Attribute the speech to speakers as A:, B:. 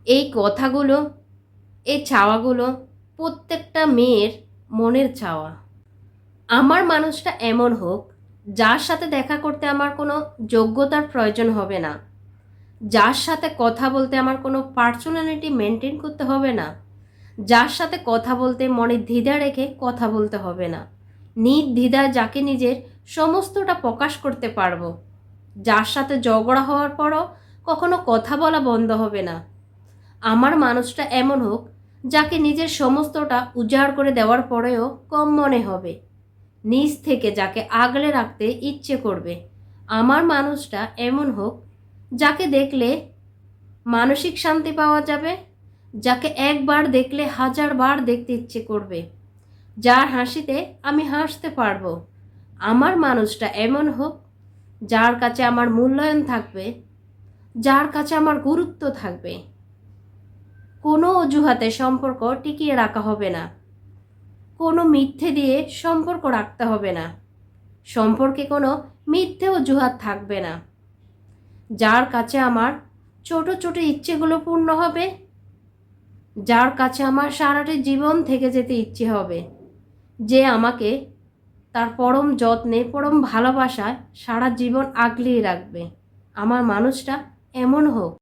A: এই কথাগুলো, এই চাওয়াগুলো প্রত্যেকটা মেয়ের মনের চাওয়া। আমার মানুষটা এমন হোক, যার সাথে দেখা করতে আমার কোনো যোগ্যতার প্রয়োজন হবে না, যার সাথে কথা বলতে আমার কোনো পার্সোনালিটি মেনটেন করতে হবে না, যার সাথে কথা বলতে মনে দ্বিধা রেখে কথা বলতে হবে না, নির্দ্বিধায় যাকে নিজের সমস্তটা প্রকাশ করতে পারবো, যার সাথে ঝগড়া হওয়ার পরও কখনো কথা বলা বন্ধ হবে না। আমার মানুষটা এমন হোক, যাকে নিজের সমস্তটা উজাড় করে দেওয়ার পরেও কম মনে হবে, নিজ থেকে যাকে আগলে রাখতে ইচ্ছে করবে। আমার মানুষটা এমন হোক, যাকে দেখলে মানসিক শান্তি পাওয়া যাবে, যাকে একবার দেখলে হাজারবার দেখতে ইচ্ছে করবে, যার হাসিতে আমি হাসতে পারবো। আমার মানুষটা এমন হোক, যার কাছে আমার মূল্যায়ন থাকবে, যার কাছে আমার গুরুত্ব থাকবে। কোনো অজুহাতে সম্পর্ক টিকিয়ে রাখা হবে না, কোনো মিথ্যে দিয়ে সম্পর্ক রাখতে হবে না, সম্পর্কে কোনো মিথ্যে অজুহাত থাকবে না। যার কাছে আমার ছোট ছোট ইচ্ছেগুলো পূর্ণ হবে, যার কাছে আমার সারাটি জীবন থেকে যেতে ইচ্ছে হবে, যে আমাকে তার পরম যত্নে পরম ভালোবাসায় সারা জীবন আগলিয়ে রাখবে। আমার মানুষটা এমন হোক।